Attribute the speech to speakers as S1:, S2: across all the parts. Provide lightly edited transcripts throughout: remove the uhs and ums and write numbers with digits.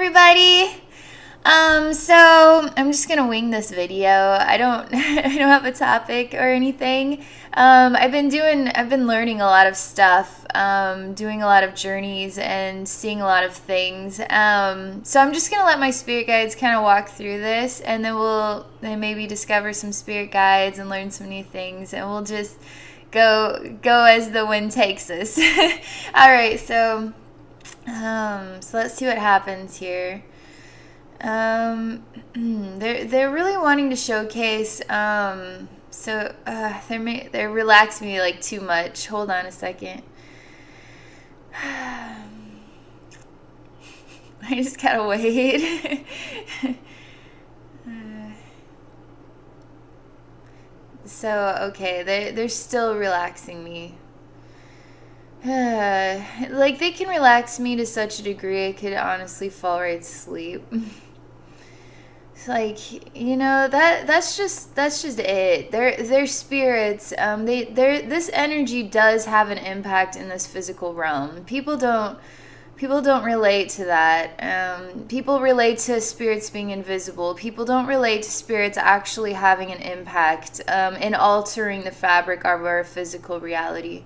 S1: everybody. So I'm just gonna wing this video. I don't I don't have a topic or anything. I've been learning a lot of stuff, doing a lot of journeys and seeing a lot of things. So I'm just gonna let my spirit guides kind of walk through this, and then maybe discover some spirit guides and learn some new things, and we'll just go as the wind takes us. All right, so let's see what happens here. They're really wanting to showcase. They're relaxing me like too much. Hold on a second. I just gotta wait. Okay, they're still relaxing me. Like, they can relax me to such a degree I could honestly fall right to sleep. It's like, that's just it. They're spirits. This energy does have an impact in this physical realm. People don't relate to that. People relate to spirits being invisible. People don't relate to spirits actually having an impact in altering the fabric of our physical reality.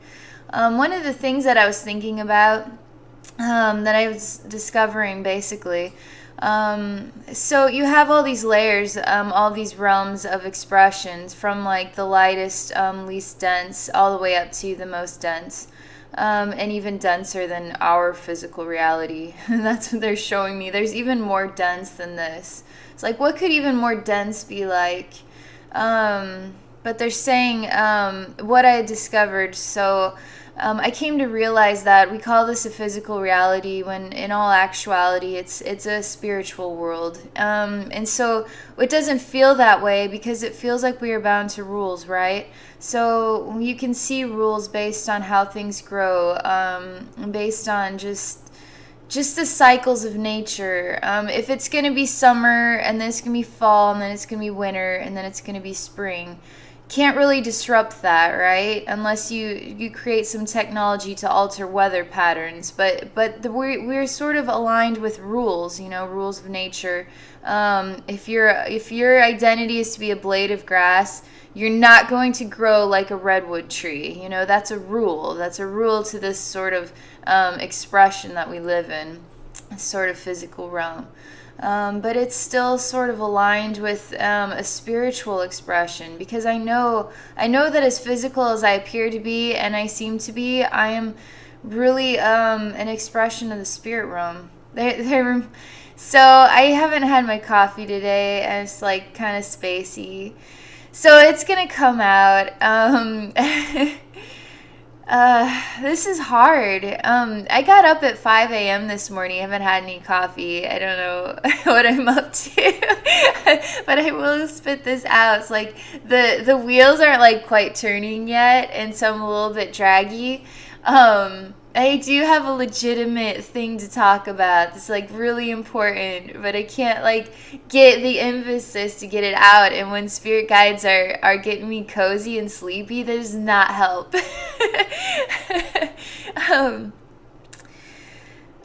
S1: One of the things that I was thinking about, that I was discovering basically, so you have all these layers, all these realms of expressions, from like the lightest, least dense, all the way up to the most dense, and even denser than our physical reality. That's what they're showing me. There's even more dense than this. It's like, what could even more dense be like? But they're saying what I had discovered. So I came to realize that we call this a physical reality when in all actuality it's a spiritual world. And so it doesn't feel that way because it feels like we are bound to rules, right? So you can see rules based on how things grow, based on just the cycles of nature. If it's going to be summer, and then it's going to be fall, and then it's going to be winter, and then it's going to be spring. Can't really disrupt that, right? Unless you create some technology to alter weather patterns. But we're sort of aligned with rules, rules of nature. If your identity is to be a blade of grass, you're not going to grow like a redwood tree. That's a rule. That's a rule to this sort of expression that we live in, a sort of physical realm. But it's still sort of aligned with a spiritual expression, because I know that as physical as I appear to be and I seem to be, I am really an expression of the spirit realm. So I haven't had my coffee today, and it's like kind of spacey. So it's gonna come out. This is hard. I got up at 5 a.m. this morning. I haven't had any coffee. I don't know what I'm up to, but I will spit this out. It's like the wheels aren't like quite turning yet, and so I'm a little bit draggy. I do have a legitimate thing to talk about. It's like really important, but I can't like get the emphasis to get it out. And when spirit guides are getting me cozy and sleepy, that does not help.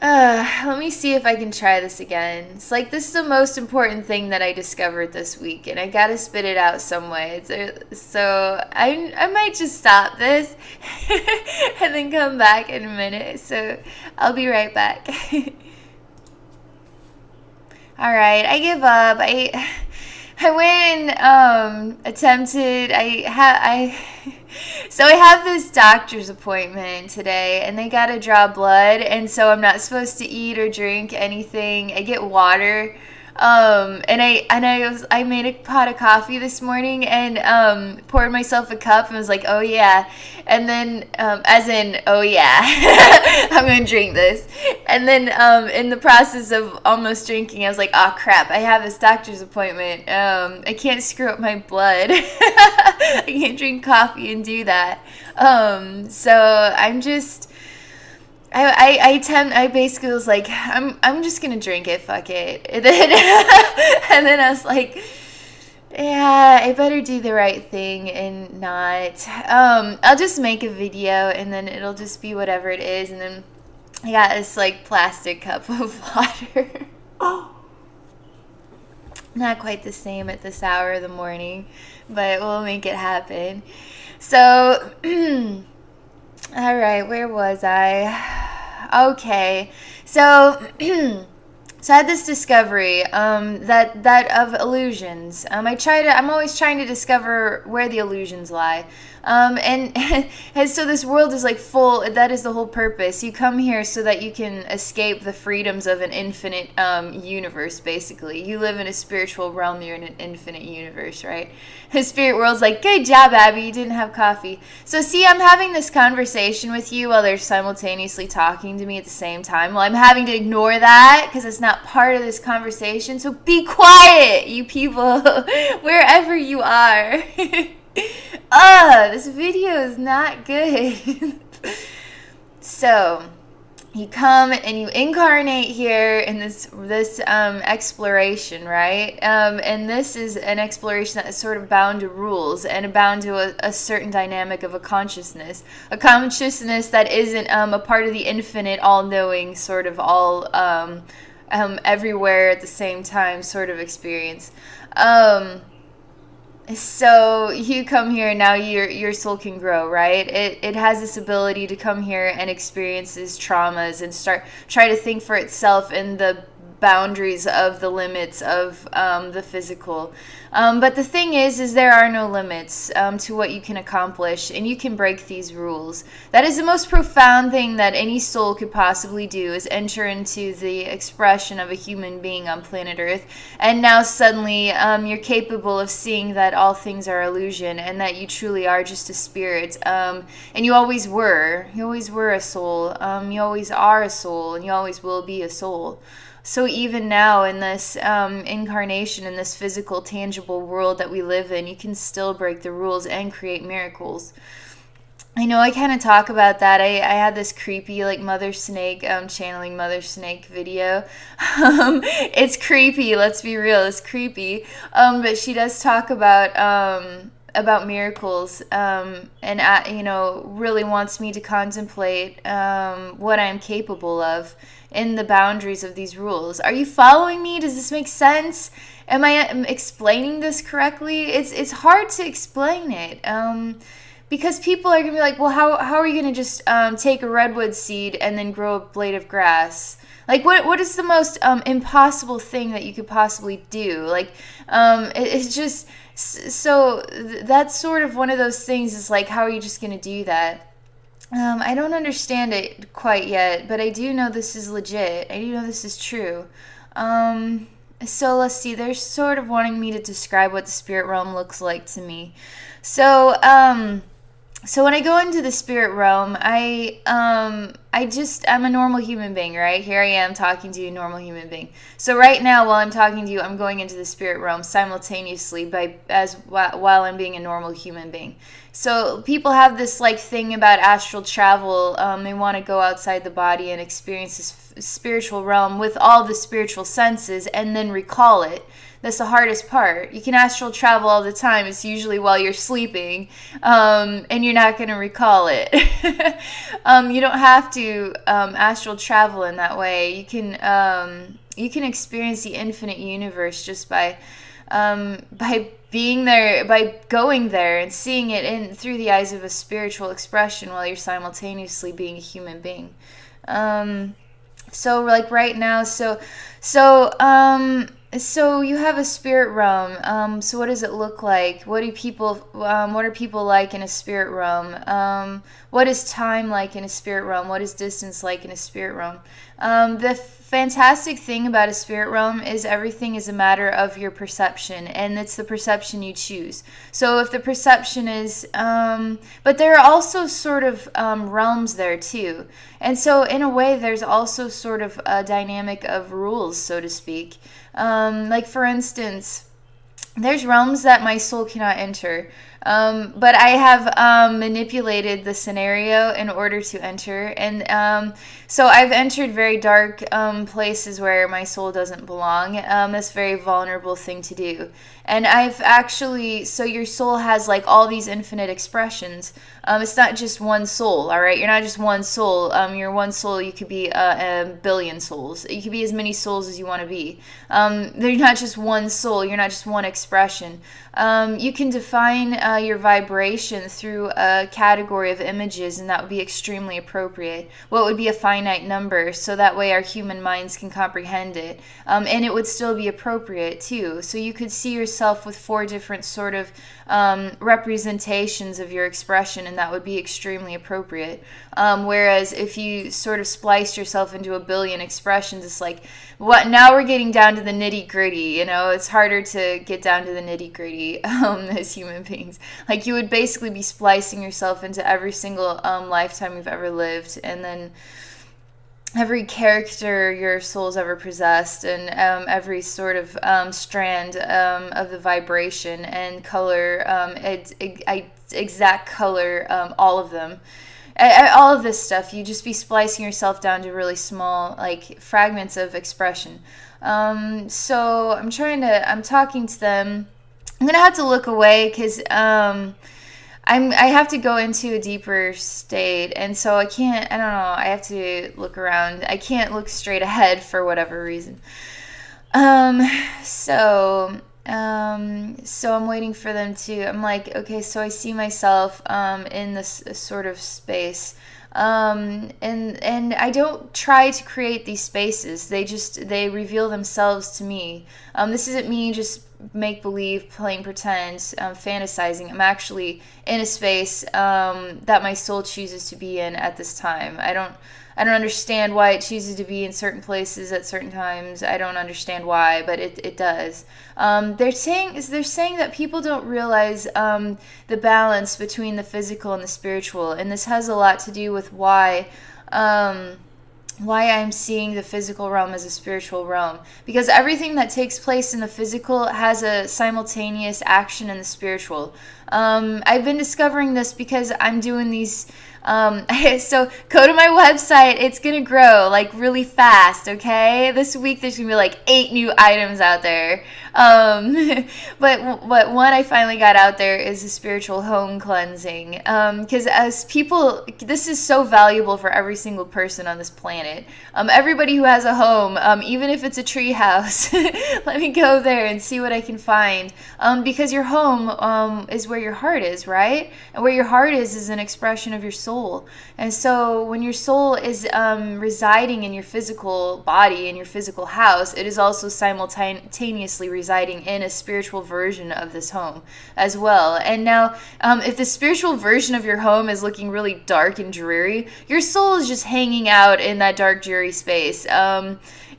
S1: Let me see if I can try this again. It's like, this is the most important thing that I discovered this week, and I gotta spit it out some way. So I might just stop this and then come back in a minute. So I'll be right back. All right, I give up. I went and attempted. So I have this doctor's appointment today, and they gotta draw blood, and so I'm not supposed to eat or drink anything. I get water, and I made a pot of coffee this morning and poured myself a cup and was like, oh yeah, and then as in, oh yeah, I'm gonna drink this, and then in the process of almost drinking, I was like, oh crap, I have this doctor's appointment. I can't screw up my blood. I can't drink coffee and do that. So I'm just, I basically was like, I'm just gonna drink it, fuck it. And then I was like, yeah, I better do the right thing and not. I'll just make a video, and then it'll just be whatever it is. And then I got this like plastic cup of water. Not quite the same at this hour of the morning, but we'll make it happen. So, all right, where was I? Okay, so so I had this discovery that of illusions. I'm always trying to discover where the illusions lie. And so this world is like full. That is the whole purpose. You come here so that you can escape the freedoms of an infinite universe. Basically, you live in a spiritual realm. You're in an infinite universe, right? The spirit world's like, good job, Abby. You didn't have coffee. So see, I'm having this conversation with you while they're simultaneously talking to me at the same time. Well, I'm having to ignore that because it's not part of this conversation. So be quiet, you people, wherever you are. This video is not good. So you come and you incarnate here in this exploration, right? And this is an exploration that is sort of bound to rules and bound to a certain dynamic of a consciousness that isn't a part of the infinite, all-knowing, sort of all everywhere at the same time sort of experience. So you come here and now your soul can grow, right? It has this ability to come here and experiences traumas and try to think for itself in the boundaries of the limits of the physical. But the thing is there are no limits to what you can accomplish, and you can break these rules. That is the most profound thing that any soul could possibly do, is enter into the expression of a human being on planet Earth. And now suddenly you're capable of seeing that all things are illusion and that you truly are just a spirit. And you always were. You always were a soul. You always are a soul, and you always will be a soul. So even now in this incarnation, in this physical, tangible world that we live in, you can still break the rules and create miracles. I know I kind of talk about that. I had this creepy like Mother Snake, channeling Mother Snake video. It's creepy, let's be real, it's creepy. But she does talk about miracles, and really wants me to contemplate what I'm capable of in the boundaries of these rules. Are you following me? Does this make sense? Am I explaining this correctly? It's hard to explain it because people are gonna be like, well, how are you gonna just take a redwood seed and then grow a blade of grass? Like, what is the most impossible thing that you could possibly do? Like, it's just so that's sort of one of those things. Is like, how are you just gonna do that? I don't understand it quite yet, but I do know this is legit. I do know this is true. So let's see. They're sort of wanting me to describe what the spirit realm looks like to me. So when I go into the spirit realm, I'm a normal human being, right? Here I am talking to you, normal human being. So right now, while I'm talking to you, I'm going into the spirit realm simultaneously while I'm being a normal human being. So people have this like thing about astral travel. They want to go outside the body and experience this spiritual realm with all the spiritual senses and then recall it. That's the hardest part. You can astral travel all the time. It's usually while you're sleeping, and you're not going to recall it. You don't have to astral travel in that way. You can experience the infinite universe just by being there, by going there and seeing it through the eyes of a spiritual expression while you're simultaneously being a human being. So like right now, so you have a spirit realm. So what does it look like? What are people like in a spirit realm? What is time like in a spirit realm? What is distance like in a spirit realm? The fantastic thing about a spirit realm is everything is a matter of your perception, and it's the perception you choose. So if the perception is, but there are also sort of realms there too. And so in a way, there's also sort of a dynamic of rules, so to speak. Like for instance, there's realms that my soul cannot enter. But I have manipulated the scenario in order to enter. And so I've entered very dark places where my soul doesn't belong. That's a very vulnerable thing to do. And I've actually, so your soul has like all these infinite expressions. It's not just one soul, all right? You're not just one soul. You're one soul. You could be a billion souls. You could be as many souls as you want to be. They're not just one soul. You're not just one expression. You can define your vibration through a category of images, and that would be extremely appropriate. What would be a finite number, so that way our human minds can comprehend it. And it would still be appropriate, too. So you could see yourself with 4 different sort of representations of your expression, and that would be extremely appropriate. Whereas if you sort of splice yourself into a billion expressions, it's like, what? Now we're getting down to the nitty gritty. It's harder to get down to the nitty gritty as human beings. Like, you would basically be splicing yourself into every single lifetime you've ever lived, and then every character your soul's ever possessed, and every sort of strand of the vibration and color, exact color, all of them. All of this stuff, you just be splicing yourself down to really small, like, fragments of expression. So I'm talking to them. I'm going to have to look away because I have to go into a deeper state, and so I don't know, I have to look around. I can't look straight ahead for whatever reason. So I'm waiting for them to, I'm like, okay, so I see myself in this sort of space. And I don't try to create these spaces. They reveal themselves to me. This isn't me just make believe, playing pretend, fantasizing. I'm actually in a space that my soul chooses to be in at this time. I don't understand why it chooses to be in certain places at certain times. I don't understand why, but it does. They're saying that people don't realize the balance between the physical and the spiritual, and this has a lot to do with why I'm seeing the physical realm as a spiritual realm. Because everything that takes place in the physical has a simultaneous action in the spiritual. I've been discovering this because I'm doing these. So go to my website. It's going to grow like really fast, okay? This week there's going to be like 8 new items out there. But one I finally got out there is a spiritual home cleansing. Because as people, this is so valuable for every single person on this planet. Everybody who has a home, even if it's a tree house, let me go there and see what I can find. Because your home is where your heart is, right? And where your heart is an expression of your soul. And so when your soul is residing in your physical body, in your physical house, it is also simultaneously residing in a spiritual version of this home as well. And now, if the spiritual version of your home is looking really dark and dreary, your soul is just hanging out in that dark, dreary space.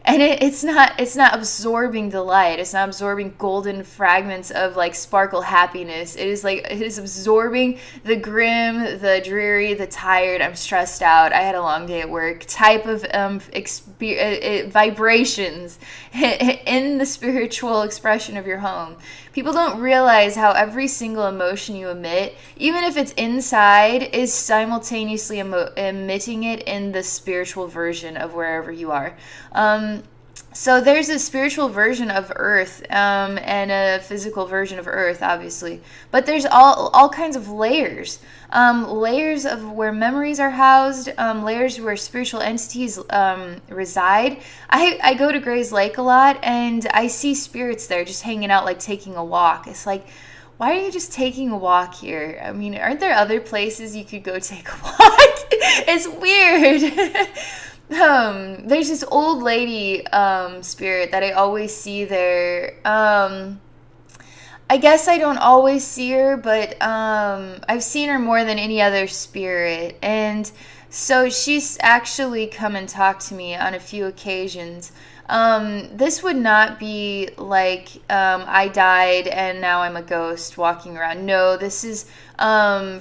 S1: And it's not absorbing the light. It's not absorbing golden fragments of like sparkle happiness. It is absorbing the grim, the dreary, the tired, I'm stressed out, I had a long day at work type of vibrations in the spiritual expression of your home. People don't realize how every single emotion you emit, even if it's inside, is simultaneously emitting it in the spiritual version of wherever you are. So there's a spiritual version of Earth and a physical version of Earth, obviously. But there's all kinds of layers. Layers of where memories are housed, layers where spiritual entities reside. I go to Gray's Lake a lot, and I see spirits there just hanging out, like taking a walk. It's like, why are you just taking a walk here? I mean, aren't there other places you could go take a walk? It's weird. There's this old lady spirit that I always see there. I guess I don't always see her, but I've seen her more than any other spirit. And so she's actually come and talked to me on a few occasions. This would not be like I died and now I'm a ghost walking around. No, this is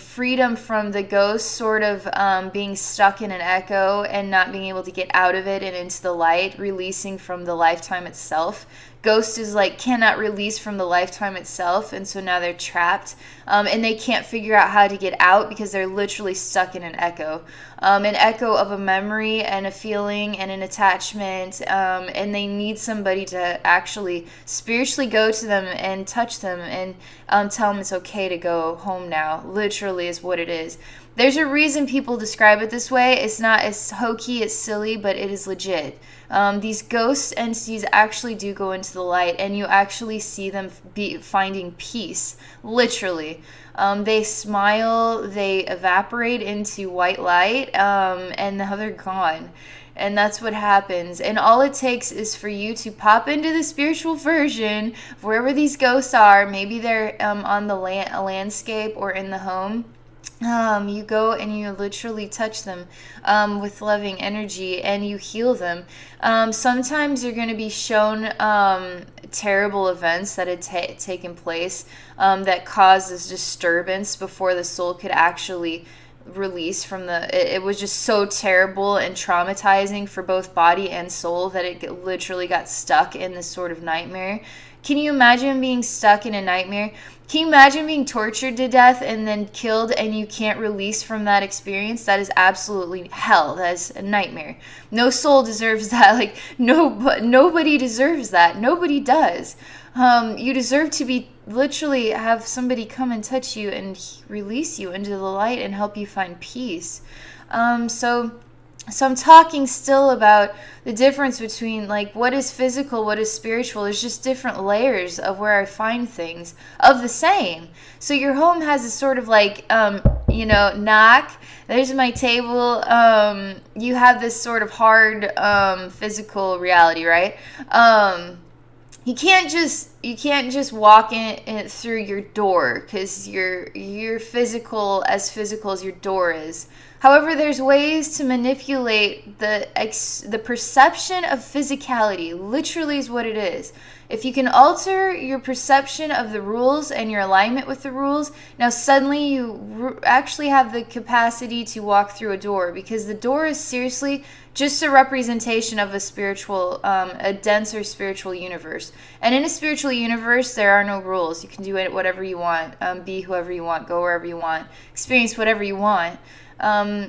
S1: freedom from the ghost sort of being stuck in an echo and not being able to get out of it and into the light, releasing from the lifetime itself. Ghost is like cannot release from the lifetime itself, and so now they're trapped, and they can't figure out how to get out because they're literally stuck in an echo of a memory and a feeling and an attachment, and they need somebody to actually spiritually go to them and touch them and tell them it's okay to go home now. Literally is what it is. There's a reason people describe it this way. It's not as hokey, it's silly, but it is legit. These ghost entities actually do go into the light, and you actually see them finding peace, literally. They smile, they evaporate into white light, and now they're gone. And that's what happens. And all it takes is for you to pop into the spiritual version of wherever these ghosts are. Maybe they're on the landscape or in the home. You go and you literally touch them with loving energy and you heal them. Sometimes you're going to be shown terrible events that had taken place that caused this disturbance before the soul could actually release from it was just so terrible and traumatizing for both body and soul that it literally got stuck in this sort of nightmare. Can you imagine being stuck in a nightmare? Can you imagine being tortured to death and then killed and you can't release from that experience? That is absolutely hell. That is a nightmare. No soul deserves that. Like, nobody deserves that. Nobody does. You deserve to be literally have somebody come and touch you and release you into the light and help you find peace. So I'm talking still about the difference between like what is physical, what is spiritual. There's just different layers of where I find things of the same. So your home has a sort of like, knock. There's my table. You have this sort of hard physical reality, right? You can't just walk in through your door because you're physical as your door is. However, there's ways to manipulate the perception of physicality. Literally is what it is. If you can alter your perception of the rules and your alignment with the rules, now suddenly you actually have the capacity to walk through a door, because the door is seriously just a representation of a denser spiritual universe. And in a spiritual universe, there are no rules. You can do whatever you want, be whoever you want, go wherever you want, experience whatever you want.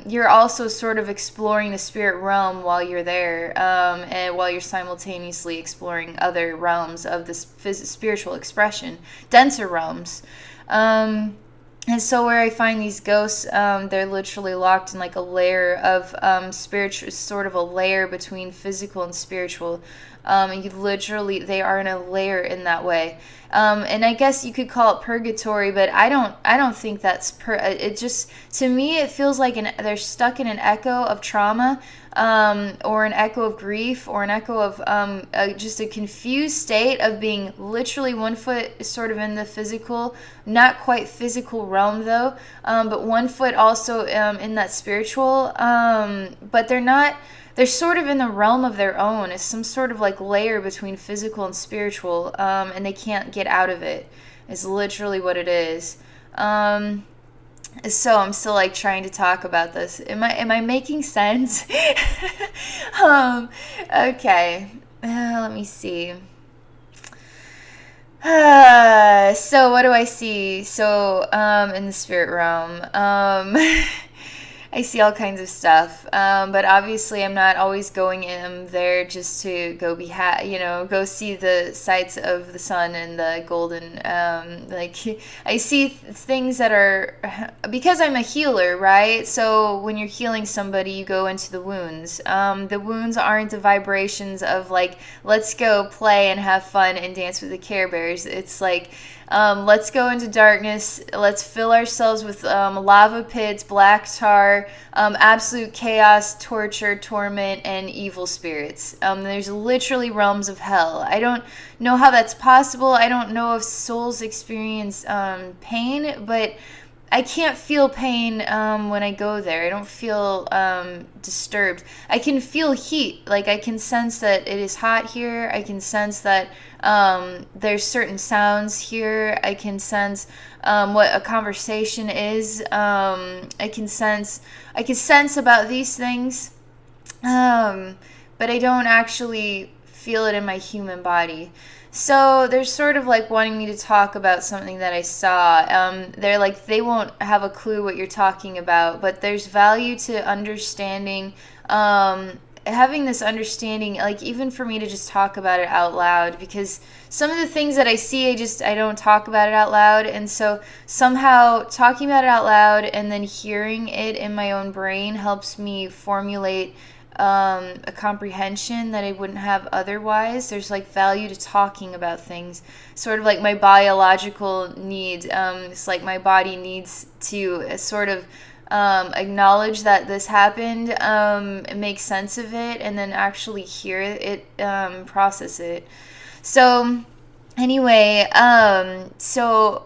S1: You're also sort of exploring the spirit realm while you're there, and while you're simultaneously exploring other realms of the spiritual expression, denser realms. And so where I find these ghosts, they're literally locked in like a layer of spiritual, sort of a layer between physical and spiritual. And they are in a layer in that way. And I guess you could call it purgatory, but I don't think that's it just, to me, it feels like they're stuck in an echo of trauma, or an echo of grief, or an echo of just a confused state of being literally one foot sort of in the physical, not quite physical realm though, but one foot also in that spiritual, but they're sort of in the realm of their own. It's some sort of like layer between physical and spiritual, and they can't get out of it. Is literally what it is. So I'm still like trying to talk about this. Am I making sense? Okay. Let me see. So what do I see? So in the spirit realm, I see all kinds of stuff, but obviously I'm not always going in there just to go go see the sights of the sun and the golden, I see things that are, because I'm a healer, right? So when you're healing somebody, you go into the wounds. The wounds aren't the vibrations of like, let's go play and have fun and dance with the Care Bears. It's like, let's go into darkness. Let's fill ourselves with lava pits, black tar, absolute chaos, torture, torment, and evil spirits. There's literally realms of hell. I don't know how that's possible. I don't know if souls experience pain, but I can't feel pain when I go there. I don't feel disturbed. I can feel heat. Like I can sense that it is hot here. I can sense that there's certain sounds here. I can sense what a conversation is. I can sense about these things, but I don't actually feel it in my human body. So they're sort of like wanting me to talk about something that I saw. They're like, they won't have a clue what you're talking about, but there's value to understanding, having this understanding, like even for me to just talk about it out loud, because some of the things that I see, I don't talk about it out loud. And so somehow talking about it out loud and then hearing it in my own brain helps me formulate a comprehension that I wouldn't have otherwise. There's like value to talking about things, sort of like my biological need. It's like my body needs to sort of acknowledge that this happened, make sense of it, and then actually hear it, process it. So anyway, so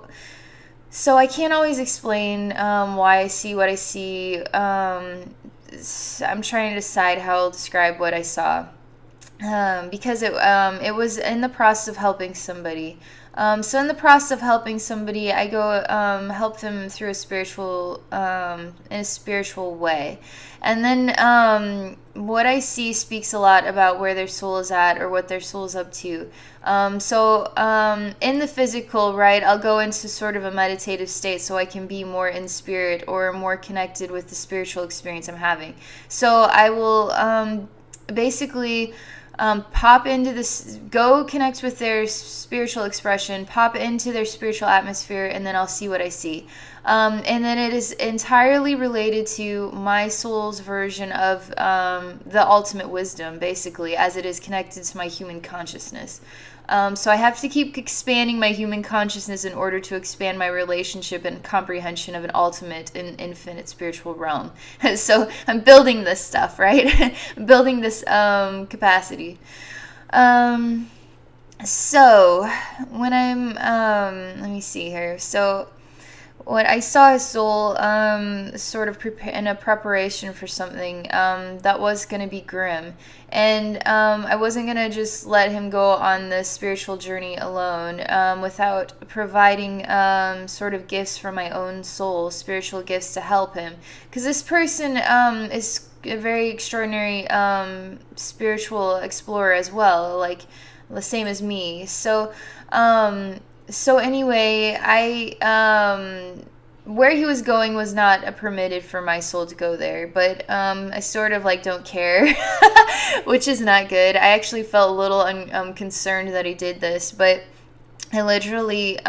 S1: I can't always explain why I see what I see. I'm trying to decide how I'll describe what I saw, because it was in the process of helping somebody. So in the process of helping somebody, I go help them through a spiritual in a spiritual way, and then what I see speaks a lot about where their soul is at or what their soul is up to. So in the physical, right, I'll go into sort of a meditative state so I can be more in spirit or more connected with the spiritual experience I'm having. So I will basically pop into this, go connect with their spiritual expression, pop into their spiritual atmosphere, and then I'll see what I see. And then it is entirely related to my soul's version of the ultimate wisdom, basically, as it is connected to my human consciousness. So I have to keep expanding my human consciousness in order to expand my relationship and comprehension of an ultimate and infinite spiritual realm. So I'm building this stuff, right? Building this capacity. So when I'm, let me see here. So what I saw his soul sort of in a preparation for something that was going to be grim. And I wasn't going to just let him go on this spiritual journey alone without providing sort of gifts from my own soul, spiritual gifts to help him. Because this person is a very extraordinary spiritual explorer as well, like the same as me. So anyway, where he was going was not permitted for my soul to go there, but I sort of like don't care, which is not good. I actually felt a little concerned that he did this, but I literally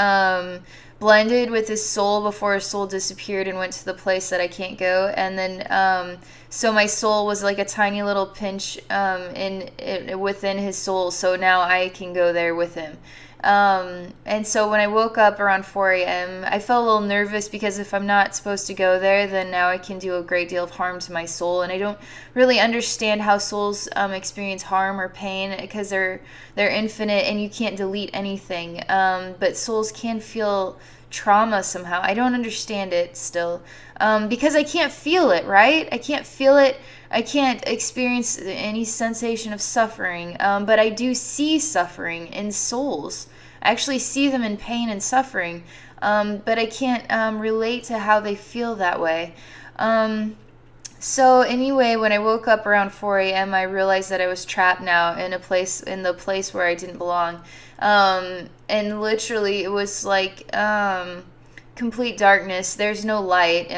S1: blended with his soul before his soul disappeared and went to the place that I can't go, and then so my soul was like a tiny little pinch within his soul, so now I can go there with him. And so when I woke up around 4 a.m., I felt a little nervous because if I'm not supposed to go there, then now I can do a great deal of harm to my soul. And I don't really understand how souls experience harm or pain because they're infinite and you can't delete anything. But souls can feel trauma somehow. I don't understand it still because I can't feel it, right? I can't feel it. I can't experience any sensation of suffering, but I do see suffering in souls. I actually see them in pain and suffering, but I can't relate to how they feel that way. So anyway, when I woke up around 4 a.m., I realized that I was trapped now in the place where I didn't belong. And literally it was like complete darkness. There's no light.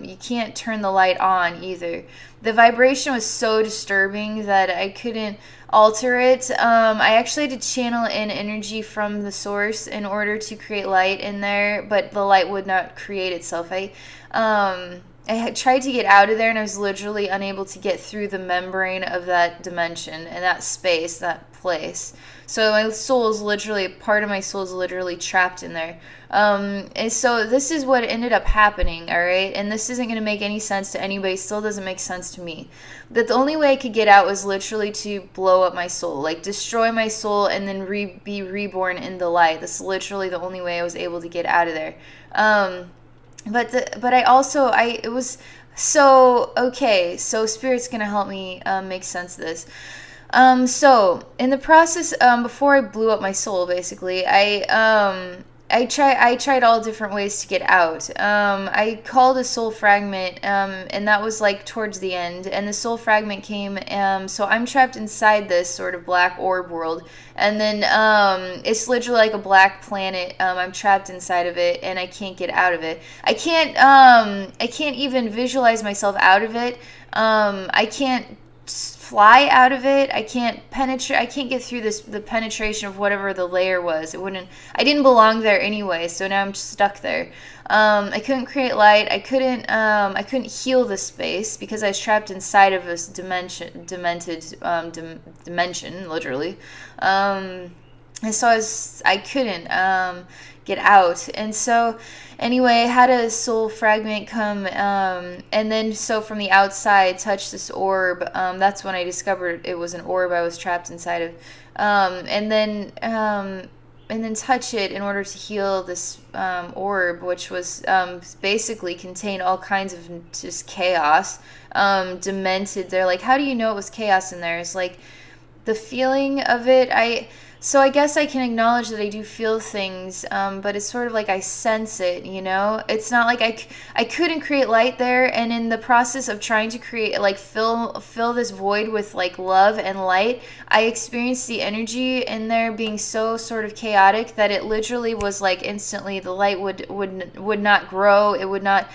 S1: You can't turn the light on either. The vibration was so disturbing that I couldn't alter it. I actually had to channel in energy from the source in order to create light in there, but the light would not create itself. I had tried to get out of there, and I was literally unable to get through the membrane of that dimension and that space, that place. So my soul is literally, part of my soul is literally trapped in there. And so this is what ended up happening, all right? And this isn't going to make any sense to anybody. Still doesn't make sense to me. But the only way I could get out was literally to blow up my soul, like destroy my soul and then be reborn in the light. That's literally the only way I was able to get out of there. but I also I it was so okay. So spirit's gonna help me make sense of this. So in the process, before I blew up my soul, basically, I tried all different ways to get out. I called a soul fragment, and that was like towards the end. And the soul fragment came, so I'm trapped inside this sort of black orb world, and then it's literally like a black planet. I'm trapped inside of it, and I can't get out of it. I can't even visualize myself out of it. I can't fly out of it. I can't penetrate. I can't get through the penetration of whatever the layer was. It wouldn't. I didn't belong there anyway. So now I'm just stuck there. I couldn't create light. I couldn't. I couldn't heal the space because I was trapped inside of this dimension, literally. And so I couldn't get out. And so anyway, I had a soul fragment come, and then so from the outside touch this orb. That's when I discovered it was an orb I was trapped inside of. And then touch it in order to heal this orb, which was basically contained all kinds of just chaos, demented. They're like, how do you know it was chaos in there? It's like the feeling of it. So I guess I can acknowledge that I do feel things, but it's sort of like I sense it, you know? It's not like I couldn't create light there, and in the process of trying to create, like, fill this void with, like, love and light, I experienced the energy in there being so sort of chaotic that it literally was, like, instantly the light would not grow. It would not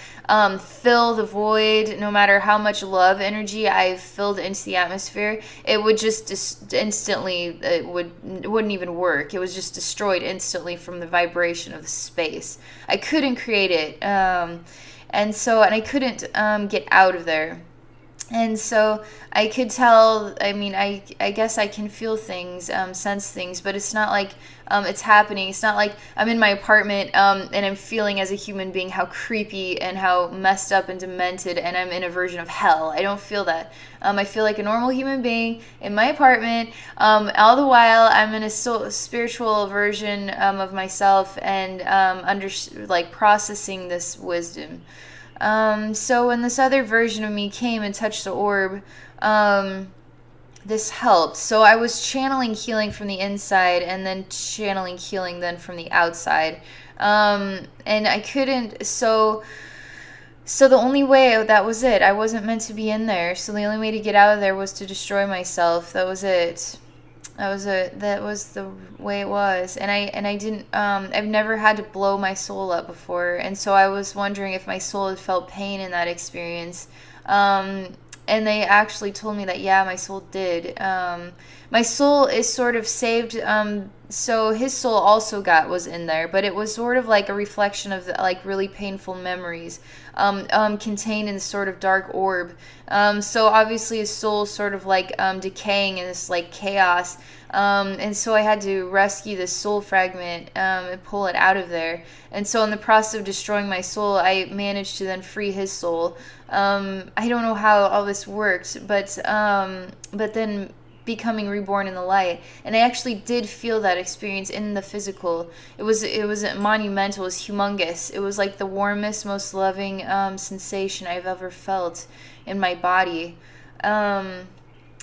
S1: fill the void. No matter how much love energy I filled into the atmosphere, it would just instantly, it wouldn't even work. It was just destroyed instantly from the vibration of the space. I couldn't create it, and I couldn't get out of there. And so I could tell, I mean, I guess I can feel things, sense things, but it's not like it's happening. It's not like I'm in my apartment and I'm feeling as a human being how creepy and how messed up and demented, and I'm in a version of hell. I don't feel that. I feel like a normal human being in my apartment. All the while, I'm in a spiritual version of myself and like processing this wisdom. So when this other version of me came and touched the orb, this helped. So I was channeling healing from the inside and then channeling healing then from the outside. And I couldn't, so the only way, that was it. I wasn't meant to be in there. So the only way to get out of there was to destroy myself. That was it. That was the way it was. And I didn't, I've never had to blow my soul up before. And so I was wondering if my soul had felt pain in that experience. And they actually told me that, yeah, my soul did. My soul is sort of saved. So his soul also was in there, but it was sort of like a reflection of like really painful memories contained in this sort of dark orb. So obviously his soul sort of like decaying in this like chaos. And so I had to rescue this soul fragment and pull it out of there. And so in the process of destroying my soul, I managed to then free his soul. I don't know how all this worked, but then becoming reborn in the light, and I actually did feel that experience in the physical. It was monumental. It was humongous. It was like the warmest, most loving sensation I've ever felt in my body. It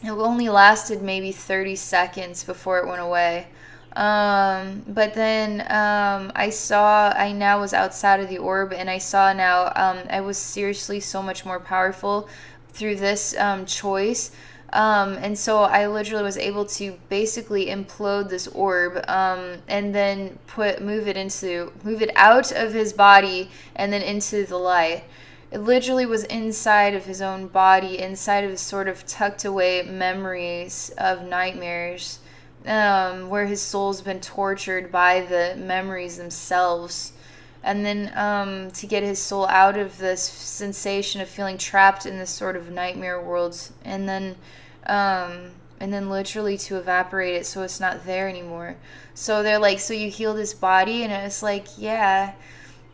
S1: only lasted maybe 30 seconds before it went away. But then I now was outside of the orb, and I saw now I was seriously so much more powerful through this choice. And so I literally was able to basically implode this orb, and then move it out of his body and then into the light. It literally was inside of his own body, inside of his sort of tucked away memories of nightmares, where his soul's been tortured by the memories themselves. And then to get his soul out of this sensation of feeling trapped in this sort of nightmare world, and then literally to evaporate it so it's not there anymore. So they're like, so you healed his body? And it's like, yeah,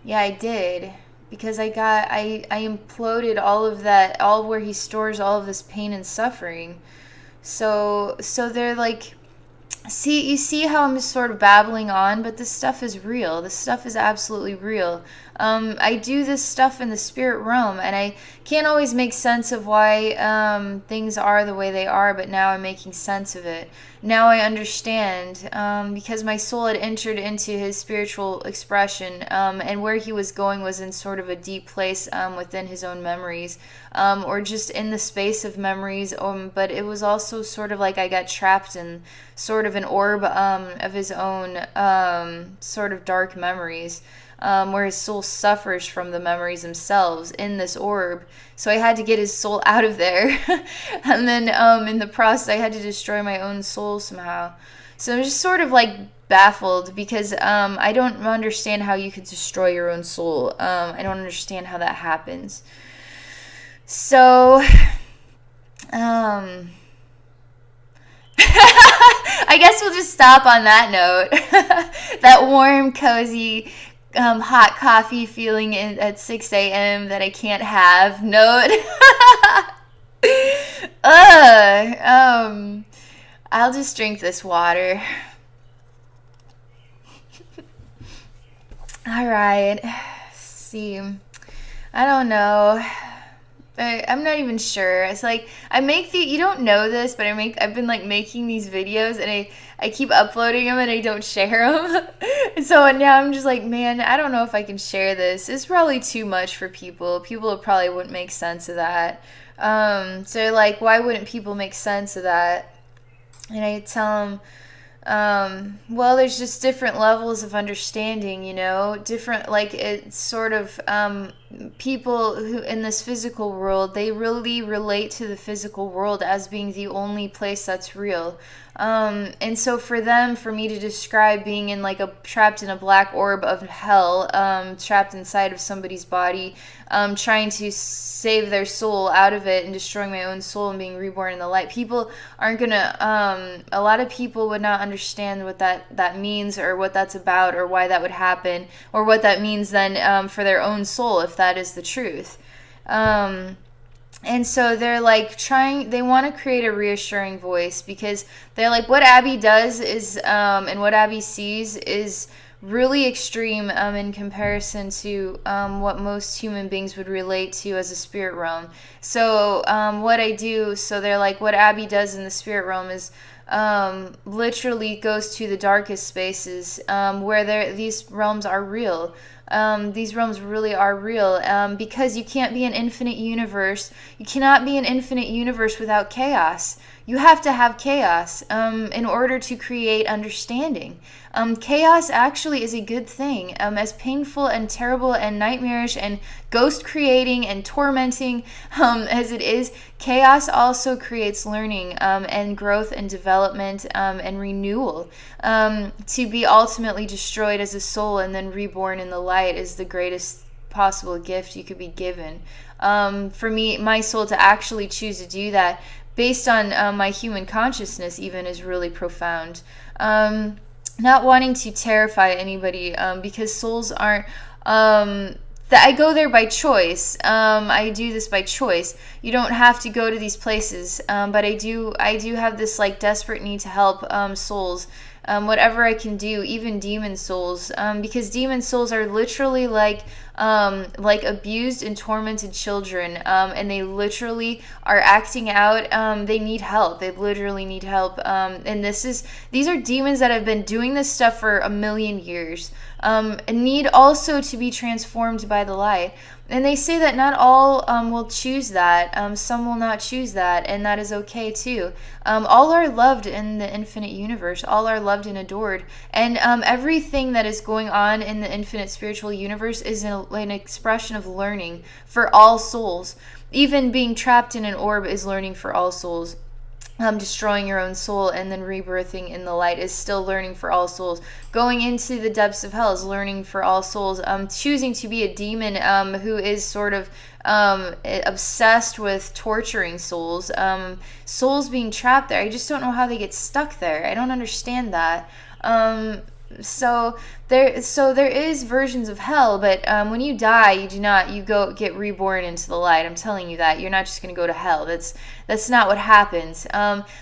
S1: I did. Because I imploded all of that, all where he stores all of this pain and suffering. So they're like, See, you see how I'm just sort of babbling on, but this stuff is real. This stuff is absolutely real. I do this stuff in the spirit realm, and I can't always make sense of why things are the way they are, but now I'm making sense of it. Now I understand, because my soul had entered into his spiritual expression, and where he was going was in sort of a deep place within his own memories, or just in the space of memories. But it was also sort of like I got trapped in sort of an orb of his own sort of dark memories. Where his soul suffers from the memories themselves in this orb. So I had to get his soul out of there. And then in the process, I had to destroy my own soul somehow. So I'm just sort of like baffled because I don't understand how you could destroy your own soul. I don't understand how that happens. So, I guess we'll just stop on that note. That warm, cozy, hot coffee feeling at 6 a.m. that I can't have. Note. I'll just drink this water. All right. See. I don't know. I'm not even sure. It's like you don't know this, but I've been like making these videos and I keep uploading them and I don't share them. And so now I'm just like, man, I don't know if I can share this. It's probably too much for people. People probably wouldn't make sense of that. So like, why wouldn't people make sense of that? And I tell them, well, there's just different levels of understanding, different, like, it's sort of, people who in this physical world, they really relate to the physical world as being the only place that's real. And so for me to describe being in like trapped in a black orb of hell, trapped inside of somebody's body, trying to save their soul out of it and destroying my own soul and being reborn in the light, people aren't gonna, a lot of people would not understand what that means or what that's about or why that would happen or what that means then, for their own soul, if that is the truth. And so they're like they want to create a reassuring voice because they're like, what Abby does is, and what Abby sees is really extreme in comparison to what most human beings would relate to as a spirit realm. So what I do, so they're like, what Abby does in the spirit realm is literally goes to the darkest spaces where these realms are real. These realms really are real, because you can't be an infinite universe. You cannot be an infinite universe without chaos. You have to have chaos in order to create understanding. Chaos actually is a good thing. As painful and terrible and nightmarish and ghost creating and tormenting as it is, chaos also creates learning and growth and development and renewal. To be ultimately destroyed as a soul and then reborn in the light is the greatest possible gift you could be given. For me, my soul to actually choose to do that based on my human consciousness even is really profound. Not wanting to terrify anybody because souls aren't... I go there by choice. I do this by choice. You don't have to go to these places, but I do have this like desperate need to help souls. Whatever I can do, even demon souls, because demon souls are literally like abused and tormented children, and they literally are acting out. They need help. They literally need help. And these are demons that have been doing this stuff for 1,000,000 years, and need also to be transformed by the light. And they say that not all will choose that. Some will not choose that, and that is okay too. All are loved in the infinite universe. All are loved and adored. And everything that is going on in the infinite spiritual universe is an expression of learning for all souls. Even being trapped in an orb is learning for all souls. Destroying your own soul and then rebirthing in the light is still learning for all souls. Going into the depths of hell is learning for all souls. Choosing to be a demon who is sort of obsessed with torturing souls, souls being trapped there. I just don't know how they get stuck there. I don't understand that. So there is versions of hell, but when you die, you go get reborn into the light. I'm telling you that. You're not just going to go to hell. That's not what happens.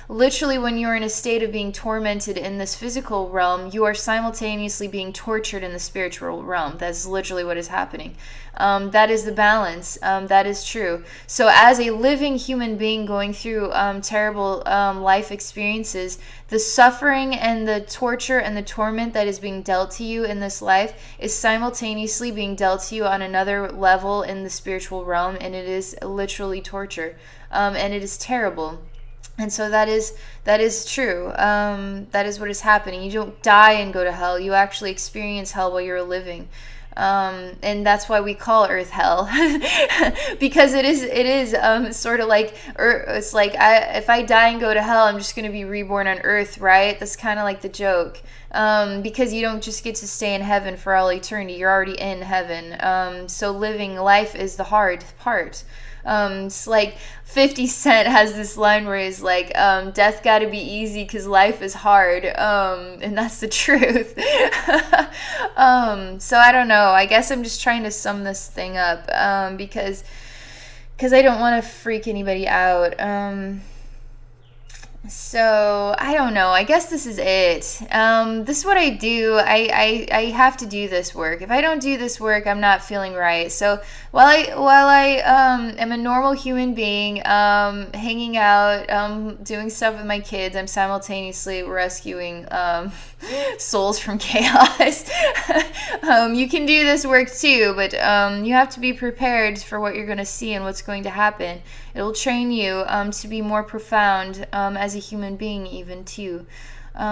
S1: Literally, when you're in a state of being tormented in this physical realm, you are simultaneously being tortured in the spiritual realm. That's literally what is happening. That is the balance. That is true. So as a living human being going through terrible life experiences, the suffering and the torture and the torment that is being dealt to you in this life is simultaneously being dealt to you on another level in the spiritual realm, and it is literally torture. And it is terrible. And so that is true. That is what is happening. You don't die and go to hell. You actually experience hell while you're living. And that's why we call Earth hell, because it is sort of like, it's like if I die and go to hell, I'm just going to be reborn on Earth, right? That's kind of like the joke, because you don't just get to stay in heaven for all eternity. You're already in heaven. So living life is the hard part. It's like 50 Cent has this line where he's like, death gotta be easy because life is hard, and that's the truth. So I don't know, I guess I'm just trying to sum this thing up, because I don't want to freak anybody out. So I don't know, I guess this is it. This is what I do. I have to do this work. If I don't do this work, I'm not feeling right. So while I am a normal human being, hanging out, doing stuff with my kids, I'm simultaneously rescuing souls from chaos. You can do this work too, but you have to be prepared for what you're going to see and what's going to happen. It'll train you to be more profound as a human being, even too,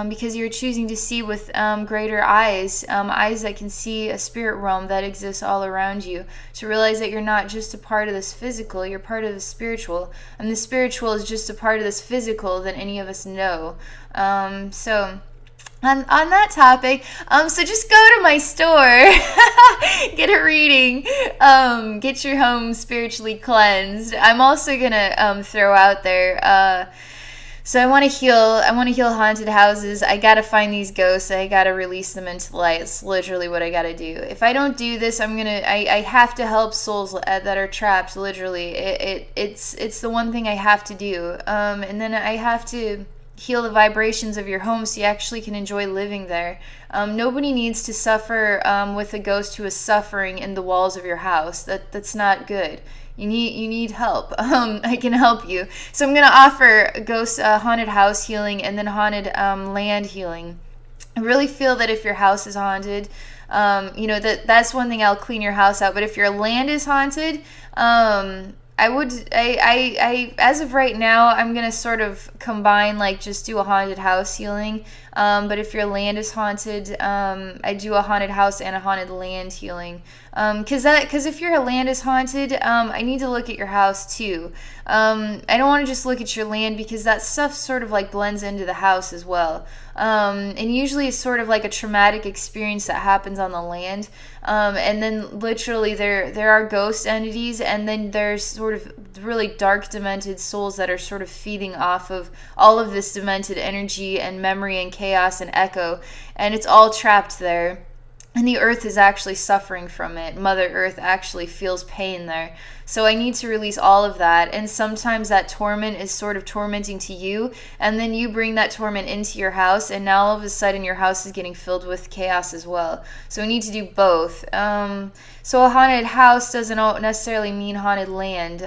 S1: because you're choosing to see with greater eyes, eyes that can see a spirit realm that exists all around you, to realize that you're not just a part of this physical, you're part of the spiritual, and the spiritual is just a part of this physical that any of us know. So on that topic, so just go to my store, get a reading, get your home spiritually cleansed. I'm also gonna throw out there, so I want to heal haunted houses. I gotta find these ghosts. I gotta release them into the light. It's literally what I gotta do. If I don't do this, I have to help souls that are trapped. Literally, it's the one thing I have to do. And then I have to heal the vibrations of your home so you actually can enjoy living there. Nobody needs to suffer with a ghost who is suffering in the walls of your house. That's not good. You need help. I can help you. So I'm going to offer ghost haunted house healing and then haunted land healing. I really feel that if your house is haunted, that's one thing. I'll clean your house out. But if your land is haunted, I as of right now, I'm going to sort of combine, like, just do a haunted house healing. But if your land is haunted, I do a haunted house and a haunted land healing. Because if your land is haunted, I need to look at your house too. I don't want to just look at your land, because that stuff sort of like blends into the house as well. And usually it's sort of like a traumatic experience that happens on the land. And then literally there are ghost entities, and then there's sort of really dark demented souls that are sort of feeding off of all of this demented energy and memory and chaos and echo, and it's all trapped there. And the earth is actually suffering from it. Mother Earth actually feels pain there. So I need to release all of that. And sometimes that torment is sort of tormenting to you. And then you bring that torment into your house. And now all of a sudden your house is getting filled with chaos as well. So we need to do both. So a haunted house doesn't necessarily mean haunted land,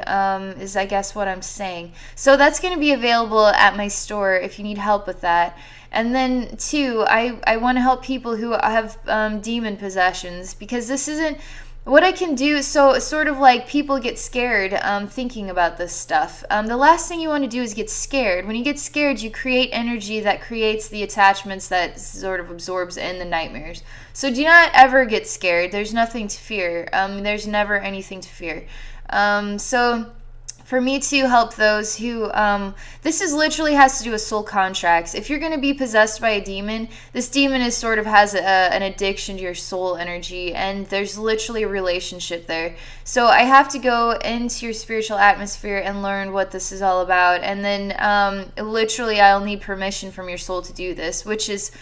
S1: is I guess what I'm saying. So that's going to be available at my store if you need help with that. And then, too, I want to help people who have demon possessions, because this isn't what I can do. So sort of like people get scared thinking about this stuff. The last thing you want to do is get scared. When you get scared, you create energy that creates the attachments that sort of absorbs in the nightmares. So do not ever get scared. There's nothing to fear. There's never anything to fear. So for me to help those who, this is literally has to do with soul contracts. If you're going to be possessed by a demon, this demon is sort of has an addiction to your soul energy, and there's literally a relationship there. So I have to go into your spiritual atmosphere and learn what this is all about, and then literally I'll need permission from your soul to do this, which is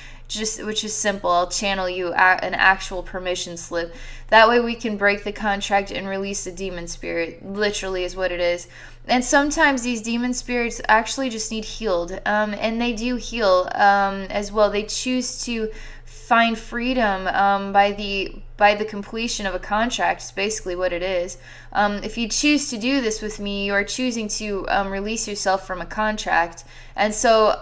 S1: which is simple. I'll channel you an actual permission slip. That way we can break the contract and release the demon spirit. Literally is what it is. And sometimes these demon spirits actually just need healed, and they do heal as well. They choose to find freedom by the completion of a contract. Is basically what it is. If you choose to do this with me, you are choosing to release yourself from a contract. And so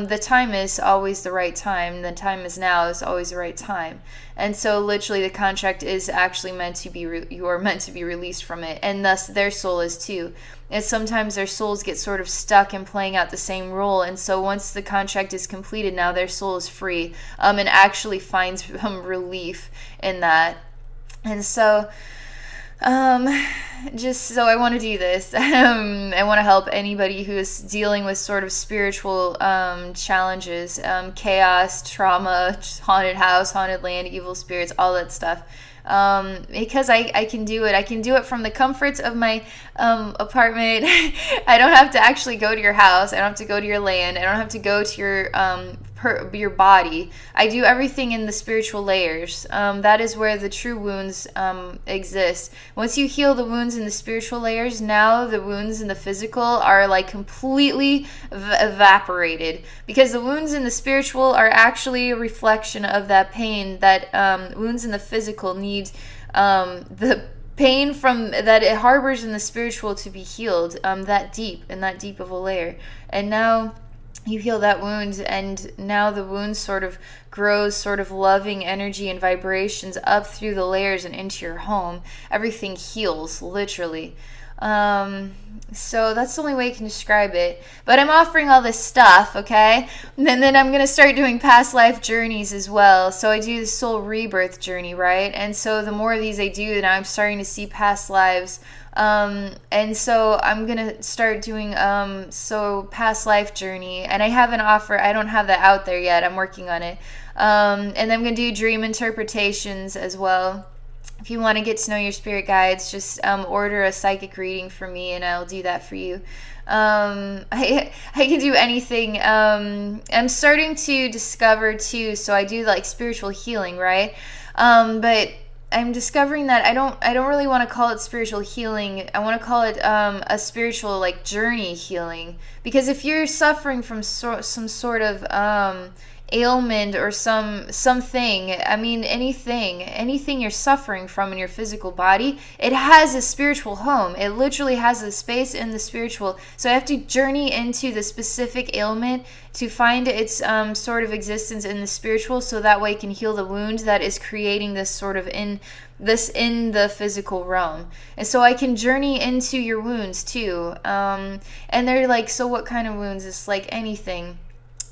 S1: the time is always the right time. The time is now is always the right time. And so literally the contract is actually meant to be, you are meant to be released from it. And thus their soul is too. And sometimes their souls get sort of stuck in playing out the same role. And so once the contract is completed, now their soul is free and actually finds relief in that. And so just so I want to do this. I want to help anybody who is dealing with sort of spiritual challenges, chaos, trauma, haunted house, haunted land, evil spirits, all that stuff. Because I can do it. I can do it from the comforts of my apartment. I don't have to actually go to your house. I don't have to go to your land. I don't have to go to your body. I do everything in the spiritual layers. That is where the true wounds exist. Once you heal the wounds in the spiritual layers, now the wounds in the physical are like completely evaporated, because the wounds in the spiritual are actually a reflection of that pain that wounds in the physical need the pain from that it harbors in the spiritual to be healed that deep of a layer. And now you heal that wound, and now the wound sort of grows sort of loving energy and vibrations up through the layers and into your home. Everything heals, literally. So that's the only way I can describe it. But I'm offering all this stuff, okay? And then I'm going to start doing past life journeys as well. So I do the soul rebirth journey, right? And so the more of these I do, now I'm starting to see past lives. And so I'm going to start doing so past life journey. And I have an offer. I don't have that out there yet. I'm working on it. And I'm going to do dream interpretations as well. If you want to get to know your spirit guides, just order a psychic reading from me, and I'll do that for you. I can do anything. I'm starting to discover too, so I do like spiritual healing, right? But I'm discovering that I don't really want to call it spiritual healing. I want to call it a spiritual like journey healing, because if you're suffering from some sort of ailment or something, I mean anything you're suffering from in your physical body, it has a spiritual home. It literally has a space in the spiritual. So I have to journey into the specific ailment to find its sort of existence in the spiritual, so that way it can heal the wound that is creating this sort of in the physical realm. And so I can journey into your wounds too. And they're like, so what kind of wounds? It's like anything.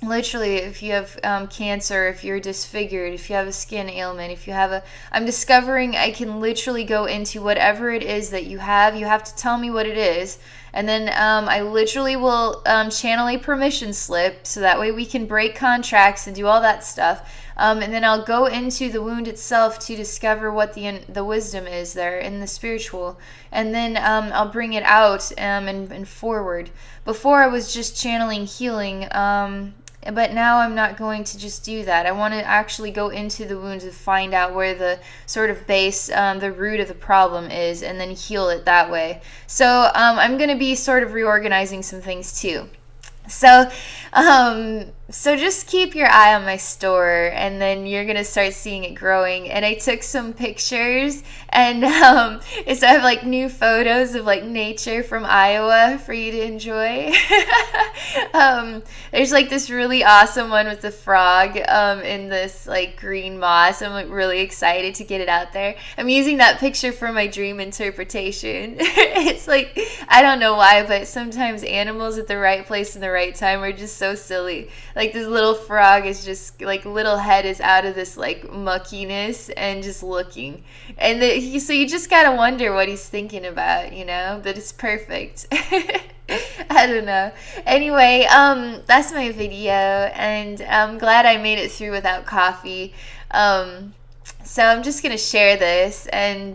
S1: Literally, if you have cancer, if you're disfigured, if you have a skin ailment, if you have I'm discovering I can literally go into whatever it is that you have. You have to tell me what it is. And then I literally will channel a permission slip, so that way we can break contracts and do all that stuff. And then I'll go into the wound itself to discover what the wisdom is there in the spiritual. And then I'll bring it out and forward. Before I was just channeling healing, but now I'm not going to just do that. I want to actually go into the wounds and find out where the sort of base, the root of the problem is, and then heal it that way. So I'm going to be sort of reorganizing some things too. So just keep your eye on my store, and then you're going to start seeing it growing. And I took some pictures, and so I have like new photos of like nature from Iowa for you to enjoy. There's like this really awesome one with the frog in this like green moss. I'm like really excited to get it out there. I'm using that picture for my dream interpretation. It's like, I don't know why, but sometimes animals at the right place in the right time are just so silly. Like this little frog is just like, little head is out of this like muckiness and just looking, and so you just gotta wonder what he's thinking about, you know, but it's perfect. I don't know. Anyway, that's my video, and I'm glad I made it through without coffee. So I'm just gonna share this, and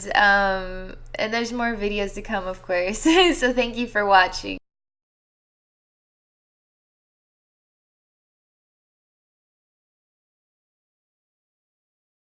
S1: there's more videos to come, of course. So thank you for watching.